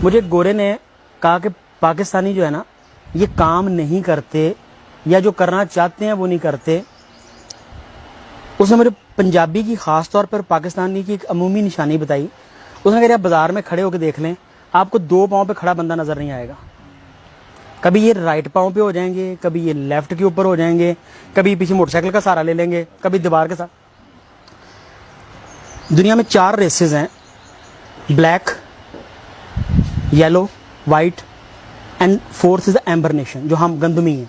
مجھے گورے نے کہا کہ پاکستانی جو ہے نا یہ کام نہیں کرتے یا جو کرنا چاہتے ہیں وہ نہیں کرتے. اس نے مجھے پنجابی کی خاص طور پر پاکستانی کی ایک عمومی نشانی بتائی. اس نے کہا آپ بازار میں کھڑے ہو کے دیکھ لیں, آپ کو 2 پاؤں پہ کھڑا بندہ نظر نہیں آئے گا. کبھی یہ رائٹ پاؤں پہ ہو جائیں گے, کبھی یہ لیفٹ کے اوپر ہو جائیں گے, کبھی پیچھے موٹر سائیکل کا سہارا لے لیں گے, کبھی دیوار کے ساتھ. دنیا میں 4 ریسز ہیں, black, yellow, white and 4th is amber nation, جو ہم گندمی ہیں.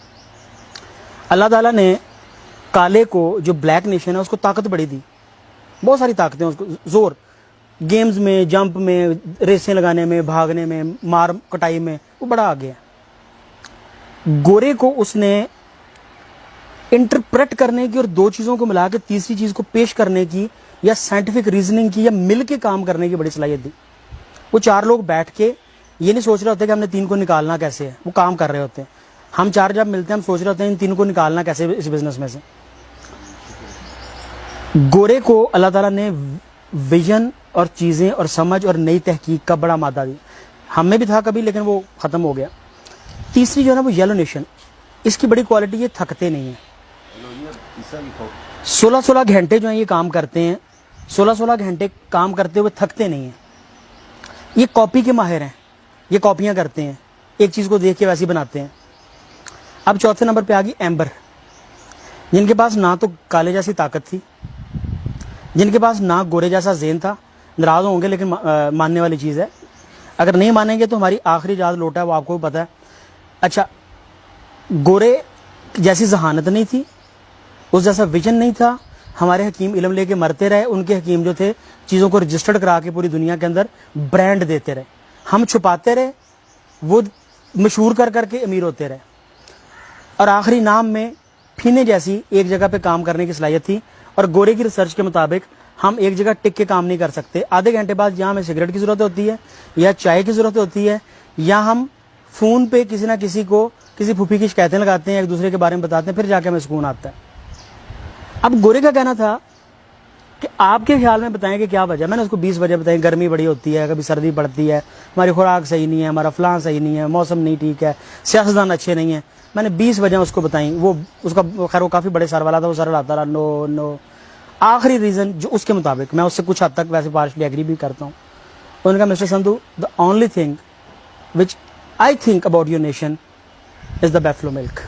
اللہ تعالیٰ نے کالے کو, جو بلیک نیشن ہے, اس کو طاقت بڑی دی, بہت ساری طاقتیں اس کو, زور, گیمز میں, جمپ میں, ریسیں لگانے میں, بھاگنے میں, مار کٹائی میں, وہ بڑا آگے ہے. گورے کو اس نے انٹرپریٹ کرنے کی اور 2 چیزوں کو ملا کے تیسری چیز کو پیش کرنے کی, یا سائنٹیفک ریزننگ کی, یا مل کے کام کرنے کی بڑی صلاحیت دی. وہ 4 لوگ بیٹھ کے یہ نہیں سوچ رہے ہوتے کہ ہم نے 3 کو نکالنا کیسے ہے, وہ کام کر رہے ہوتے ہیں. ہم 4 جب ملتے ہیں ہم سوچ رہے ہوتے ہیں ان 3 کو نکالنا کیسے اس بزنس میں سے. گورے کو اللہ تعالیٰ نے ویژن اور چیزیں اور سمجھ اور نئی تحقیق کا بڑا مادہ دیا. ہم میں بھی تھا کبھی, لیکن وہ ختم ہو گیا. تیسری جو ہے نا وہ یلو نیشن, اس کی بڑی کوالٹی یہ تھکتے نہیں ہیں. 16 گھنٹے جو ہیں یہ کام کرتے ہیں, 16 گھنٹے کام کرتے ہوئے تھکتے نہیں ہیں. یہ کاپی کے ماہر ہیں, یہ کاپیاں کرتے ہیں, ایک چیز کو دیکھ کے ویسے بناتے ہیں. اب چوتھے نمبر پہ آ گئی ایمبر, جن کے پاس نہ تو کالے جیسی طاقت تھی, جن کے پاس نہ گورے جیسا ذہن تھا. ناراض ہوں گے لیکن ماننے والی چیز ہے, اگر نہیں مانیں گے تو ہماری آخری جات لوٹا ہے, وہ آپ کو بھی پتہ ہے. اچھا, گورے جیسی ذہانت نہیں تھی, اس جیسا ویژن نہیں تھا. ہمارے حکیم علم لے کے مرتے رہے, ان کے حکیم جو تھے چیزوں کو رجسٹرڈ کرا کے پوری دنیا کے اندر برانڈ دیتے رہے. ہم چھپاتے رہے, وہ مشہور کر کر کے امیر ہوتے رہے. اور آخری نام میں پھینے جیسی ایک جگہ پہ کام کرنے کی صلاحیت تھی. اور گورے کی ریسرچ کے مطابق ہم ایک جگہ ٹک کے کام نہیں کر سکتے. آدھے گھنٹے بعد یا ہمیں سگریٹ کی ضرورت ہوتی ہے, یا چائے کی ضرورت ہوتی ہے, یا ہم فون پہ کسی نہ کسی کو کسی پھوپھی کی شکایتیں لگاتے ہیں, ایک دوسرے کے بارے میں بتاتے ہیں, پھر جا کے ہمیں سکون آتا ہے. اب گورے کا کہنا تھا کہ آپ کے خیال میں بتائیں کہ کیا وجہ. میں نے اس کو 20 وجہ بتائی. گرمی بڑی ہوتی ہے, کبھی سردی پڑتی ہے, ہماری خوراک صحیح نہیں ہے, ہمارا فلاں صحیح نہیں ہے, موسم نہیں ٹھیک ہے, سیاستدان اچھے نہیں ہیں. میں نے 20 وجہ اس کو بتائیں. وہ اس کا خیر وہ کافی بڑے سر والا تھا, وہ سر لاتا رہا نو نو. آخری ریزن جو اس کے مطابق, میں اس سے کچھ حد تک ویسے پارشلی ایگری بھی کرتا ہوں, انہوں نے کہا mister Sindhu, the only thing which I think about your nation is the buffalo milk.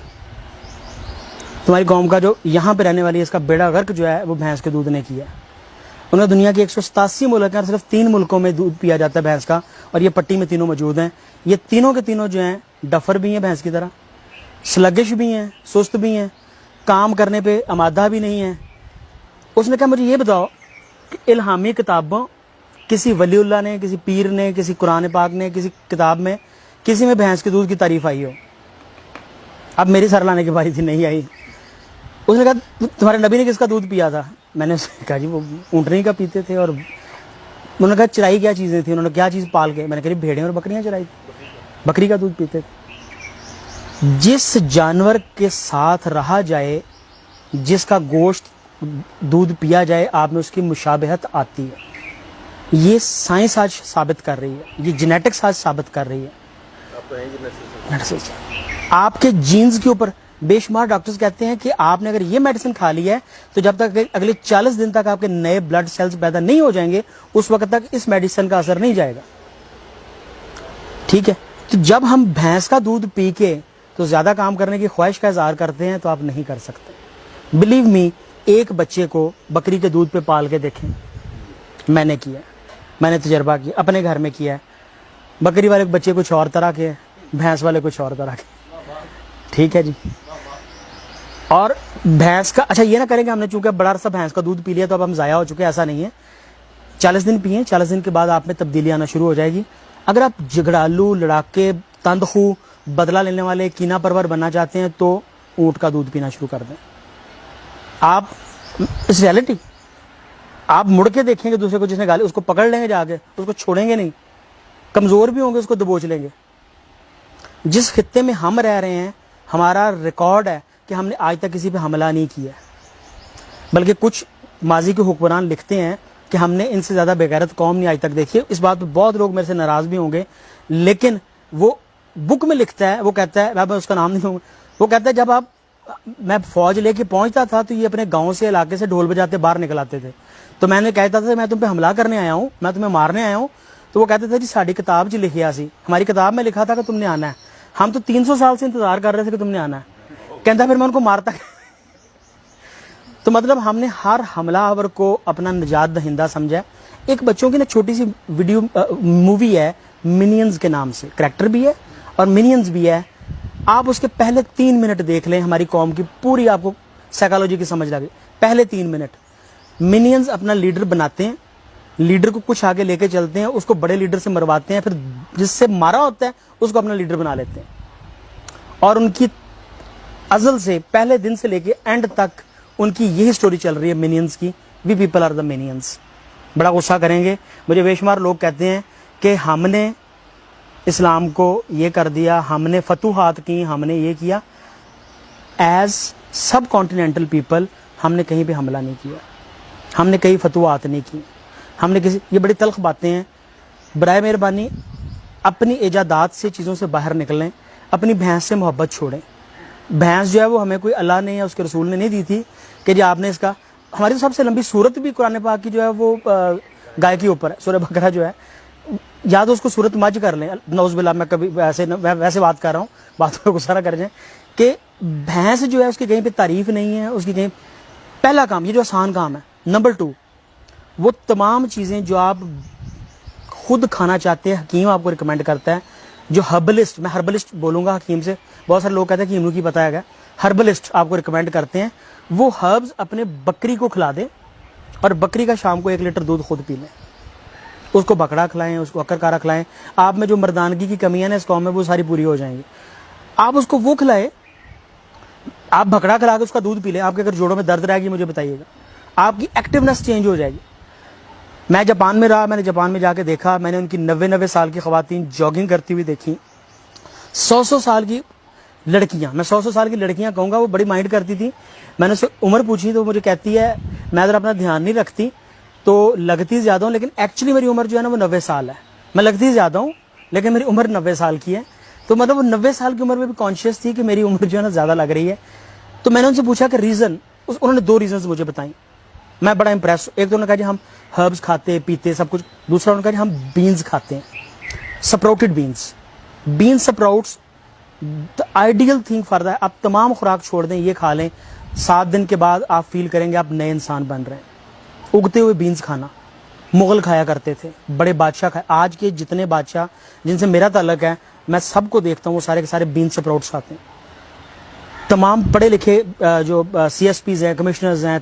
تمہاری قوم کا جو یہاں پہ رہنے والی ہے, اس کا بیڑا غرق جو ہے وہ بھینس کے دودھ نے کیا ہے. انہوں نے دنیا کے 187 ملک ہیں, صرف 3 ملکوں میں دودھ پیا جاتا ہے بھینس کا, اور یہ پٹی میں تینوں موجود ہیں. یہ تینوں کے تینوں جو ہیں ڈفر بھی ہیں بھینس کی طرح, سلگش بھی ہیں, سست بھی ہیں, کام کرنے پہ آمادہ بھی نہیں ہیں. اس نے کہا مجھے یہ بتاؤ کہ الہامی کتابوں, کسی ولی اللہ نے, کسی پیر نے, کسی قرآن پاک نے, کسی کتاب میں کسی میں بھینس کے دودھ کی تعریف آئی ہو؟ اب میری سر لانے کی باری تھی, نہیں آئی. اس نے کہا تمہارے نبی نے کس کا دودھ پیا تھا؟ میں نے کہا جی وہ اونٹنی کا پیتے تھے. اور انہوں نے کہا چرائی کیا چیزیں تھیں؟ انہوں نے کیا چیز پال کے؟ میں نے کہا بھیڑیں اور بکریاں چرائی تھی, بکری کا دودھ پیتے تھے. جس جانور کے ساتھ رہا جائے, جس کا گوشت دودھ پیا جائے, آپ میں اس کی مشابہت آتی ہے. یہ سائنس آج ثابت کر رہی ہے, یہ جینیٹکس آج ثابت کر رہی ہے. آپ کے جینز کے اوپر بے شمار ڈاکٹرز کہتے ہیں کہ آپ نے اگر یہ میڈیسن کھا لی ہے تو جب تک اگلے 40 دن تک آپ کے نئے بلڈ سیلز پیدا نہیں ہو جائیں گے, اس وقت تک اس میڈیسن کا اثر نہیں جائے گا. ٹھیک ہے, تو جب ہم بھینس کا دودھ پی کے تو زیادہ کام کرنے کی خواہش کا اظہار کرتے ہیں تو آپ نہیں کر سکتے. بلیو می, ایک بچے کو بکری کے دودھ پہ پال کے دیکھیں. میں نے کیا, میں نے تجربہ کیا, اپنے گھر میں کیا ہے. بکری والے بچے کچھ اور طرح کے, بھینس والے کچھ اور طرح کے. ٹھیک ہے جی. اور بھینس کا, اچھا یہ نہ کریں کہ ہم نے چونکہ بڑا عرصہ بھینس کا دودھ پی لیا تو اب ہم ضائع ہو چکے, ایسا نہیں ہے. 40 دن پئیں, 40 دن کے بعد آپ میں تبدیلی آنا شروع ہو جائے گی. اگر آپ جھگڑالو, لڑاکے, تند خو, بدلہ لینے والے, کینہ پرور بننا چاہتے ہیں تو اونٹ کا دودھ پینا شروع کر دیں. آپ اس ریالٹی آپ مڑ کے دیکھیں گے دوسرے کو جس نے گالی, اس کو پکڑ لیں گے جا کے, اس کو چھوڑیں گے نہیں. کمزور بھی ہوں گے اس کو دبوچ لیں گے. جس خطے میں ہم رہ رہے ہیں, ہمارا ریکارڈ ہے کہ ہم نے آج تک کسی پہ حملہ نہیں کیا, بلکہ کچھ ماضی کے حکمران لکھتے ہیں کہ ہم نے ان سے زیادہ بے غیرت قوم نہیں آج تک دیکھی. اس بات پہ بہت لوگ میرے سے ناراض بھی ہوں گے, لیکن وہ بک میں لکھتا ہے, وہ کہتا ہے, میں اس کا نام نہیں لوں گا, وہ کہتا ہے جب میں فوج لے کے پہنچتا تھا تو یہ اپنے گاؤں سے علاقے سے ڈھول بجاتے باہر نکل آتے تھے, تو میں نے کہتا تھا میں تم پہ حملہ کرنے آیا ہوں, میں تمہیں مارنے آیا ہوں, تو وہ کہتے تھے جی ساری کتاب جی لکھیا سی, ہماری کتاب میں لکھا تھا کہ تم نے آنا ہے, ہم تو 300 سال سے انتظار کر رہے تھے کہ تم نے آنا ہے, کہتا پھر میں ان کو مارتا. تو مطلب ہم نے ہر حملہ آور کو اپنا نجات دہندہ سمجھا. ایک بچوں کی نا چھوٹی سی ویڈیو مووی ہے منینز کے نام سے, کریکٹر بھی ہے اور منینز بھی ہے, آپ اس کے پہلے 3 منٹ دیکھ لیں, ہماری قوم کی پوری آپ کو سائیکالوجی کی سمجھ لگے. پہلے 3 منٹ منینز اپنا لیڈر بناتے ہیں, لیڈر کو کچھ آگے لے کے چلتے ہیں, اس کو بڑے لیڈر سے مرواتے ہیں, پھر جس سے مارا ہوتا ہے اس کو اپنا لیڈر بنا لیتے ہیں, اور ان کی ازل سے پہلے دن سے لے کے اینڈ تک ان کی یہی سٹوری چل رہی ہے منینز کی. We people are the minions. بڑا غصہ کریں گے مجھے بے شمار لوگ کہتے ہیں کہ ہم نے اسلام کو یہ کر دیا, ہم نے فتوحات کی, ہم نے یہ کیا. ایز سب کانٹیننٹل پیپل ہم نے کہیں پہ حملہ نہیں کیا, ہم نے کہیں فتوحات نہیں کی, ہم نے کسی, یہ بڑی تلخ باتیں ہیں. برائے مہربانی اپنی ایجادات سے چیزوں سے باہر نکلیں, اپنی بھینس سے محبت چھوڑیں. بھینس جو ہے وہ ہمیں کوئی اللہ نے یا اس کے رسول نے نہیں دی تھی کہ جی آپ نے اس کا, ہماری سب سے لمبی صورت بھی قرآن پاک کی جو ہے وہ گائے کے اوپر ہے, سورہ بقرہ جو ہے, یا تو اس کو صورت مج کر لیں, نعوذ باللہ میں کبھی ویسے بات کر رہا ہوں, بات کو غصہ نہ کر جائیں, کہ بھینس جو ہے اس کی کہیں پہ تعریف نہیں ہے, اس کی کہیں. پہلا کام یہ جو آسان کام ہے. نمبر 2 وہ تمام چیزیں جو آپ خود کھانا چاہتے ہیں حکیم آپ کو ریکمینڈ کرتا ہے, جو ہربلسٹ, میں ہربلسٹ بولوں گا حکیم سے, بہت سارے لوگ کہتے ہیں کہ ہیمو کی پتہ ہے, ہربلسٹ آپ کو ریکمینڈ کرتے ہیں, وہ ہربز اپنے بکری کو کھلا دیں اور بکری کا شام کو 1 لیٹر دودھ خود پی لیں, اس کو بکڑا کھلائیں, اس کو اکر کارا کھلائیں. آپ میں جو مردانگی کی کمیاں ہیں اس قوم میں وہ ساری پوری ہو جائیں گی. آپ اس کو وہ کھلائیں, آپ بکڑا کھلا کے اس کا دودھ پی لیں, آپ کے اگر جوڑوں میں درد رہے گی مجھے بتائیے گا, آپ کی ایکٹیونیس چینج ہو جائے گی. میں جاپان میں رہا, میں نے جاپان میں جا کے دیکھا, میں نے ان کی 90 سال کی خواتین جاگنگ کرتی ہوئی دیکھی, 100 سال کی لڑکیاں, میں 100 سال کی لڑکیاں کہوں گا, وہ بڑی مائنڈ کرتی تھی. میں نے اس سے عمر پوچھی تو مجھے کہتی ہے میں ذرا اپنا دھیان نہیں رکھتی تو لگتی زیادہ ہوں, لیکن ایکچولی میری عمر جو ہے نا وہ 90 سال ہے. میں لگتی زیادہ ہوں لیکن میری عمر 90 سال کی ہے. تو مطلب وہ 90 سال کی عمر میں بھی کانشیس تھی کہ میری عمر جو ہے نا زیادہ لگ رہی ہے. تو میں نے ان سے پوچھا کہ ریزن, انہوں نے 2 ریزنز مجھے بتائیں. میں بڑا امپریس. ایک تو انہوں نے کہا جی ہم ہربس کھاتے پیتے سب کچھ, دوسرا انہوں نے کہا جی ہم بینز کھاتے ہیں, sprouted beans. Bean sprouts the ideal thing for that. آپ تمام خوراک چھوڑ دیں, یہ کھا لیں, 7 دن کے بعد آپ فیل کریں گے آپ نئے انسان بن رہے ہیں. اگتے ہوئے بینز کھانا, مغل کھایا کرتے تھے, بڑے بادشاہ کھائے. آج کے جتنے بادشاہ جن سے میرا تعلق ہے میں سب کو دیکھتا ہوں وہ سارے کے سارے بین سپراؤٹس کھاتے ہیں. تمام پڑھے لکھے جو سی ایس پیز ہیں, کمشنرز ہیں,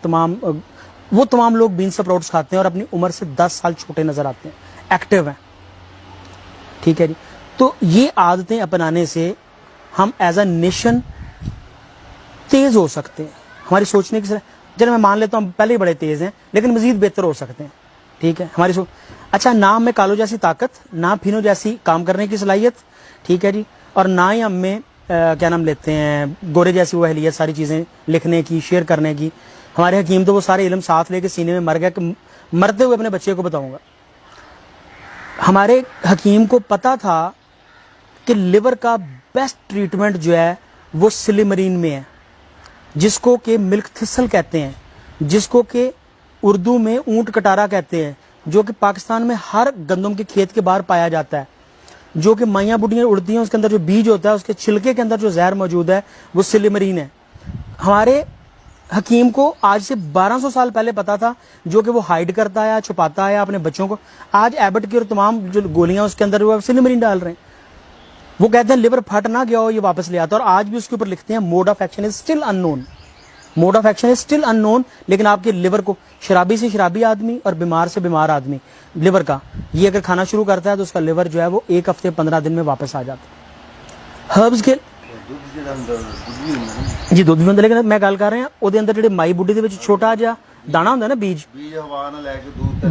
وہ تمام لوگ بین سپراؤٹس کھاتے ہیں اور اپنی عمر سے 10 سال چھوٹے نظر آتے ہیں, ایکٹیو ہیں. ٹھیک ہے جی. تو یہ عادتیں اپنانے سے ہم ایز اے نیشن تیز ہو سکتے ہیں. ہماری سوچنے کی چلے میں مان لیتا ہوں ہم پہلے ہی بڑے تیز ہیں لیکن مزید بہتر ہو سکتے ہیں. ٹھیک ہے ہماری سوچ. اچھا, نہ ہم میں کالو جیسی طاقت, نہ پھینو جیسی کام کرنے کی صلاحیت, ٹھیک ہے جی, اور نہ ہی ہم میں کیا نام لیتے ہیں گورے جیسی وہ اہلیت ساری چیزیں لکھنے کی, شیئر کرنے کی. ہمارے حکیم تو وہ سارے علم ساتھ لے کے سینے میں مر گیا کہ مرتے ہوئے اپنے بچے کو بتاؤں گا. ہمارے حکیم کو پتا تھا کہ لیور کا بیسٹ ٹریٹمنٹ جو ہے وہ سلیمرین میں ہے, جس کو کہ ملک تھسل کہتے ہیں, جس کو کہ اردو میں اونٹ کٹارا کہتے ہیں, جو کہ پاکستان میں ہر گندم کے کھیت کے باہر پایا جاتا ہے, جو کہ مائیاں بڈیاں اڑتی ہیں اس کے اندر جو بیج ہوتا ہے اس کے چھلکے کے اندر جو زہر موجود ہے وہ سلیمرین ہے. ہمارے حکیم کو آج سے 1200 سال پہلے پتا تھا, جو کہ وہ ہائیڈ کرتا ہے, چھپاتا ہے اپنے بچوں کو. آج ایبٹ کی اور تمام جو گولیاں اس کے اندر وہ سلیمرین ڈال رہے ہیں. وہ کہتے ہیں لیور پھٹ نہ گیا ہو یہ واپس لے آتا ہے, اور آج بھی اس کے اوپر لکھتے ہیں mode of action is still unknown, mode of action is still unknown. لیکن آپ کے لیور کو, شرابی سے شرابی آدمی اور بیمار سے بیمار آدمی, لیور کا یہ اگر کھانا شروع کرتا ہے تو اس کا لیور جو ہے وہ 1 ہفتے 15 دن میں واپس آ جاتا ہے. ہربز کے جی دودھ بھی ہوتا, لیکن میں گل کر رہا وہ اندر جڑے مائی بڈی دے وچ چھوٹا جہا دانا ہوتا ہے نا بیج,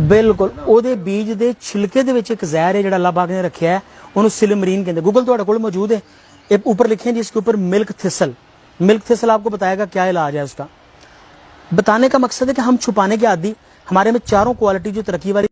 بالکل وہ بیج دے چھلکے دے وچ ایک زہر ہے جڑا اللہ پاک نے رکھیا ہے, انہوں سلیمرین کہتے ہیں. گوگل تہاڈے کول موجود ہے, ایک اوپر لکھیں جس کے اوپر ملک تھسل. ملک تھسل آپ کو بتائے گا کیا علاج ہے اس کا. بتانے کا مقصد ہے کہ ہم چھپانے کے عادی, ہمارے میں چاروں کوالٹی جو ترقی والی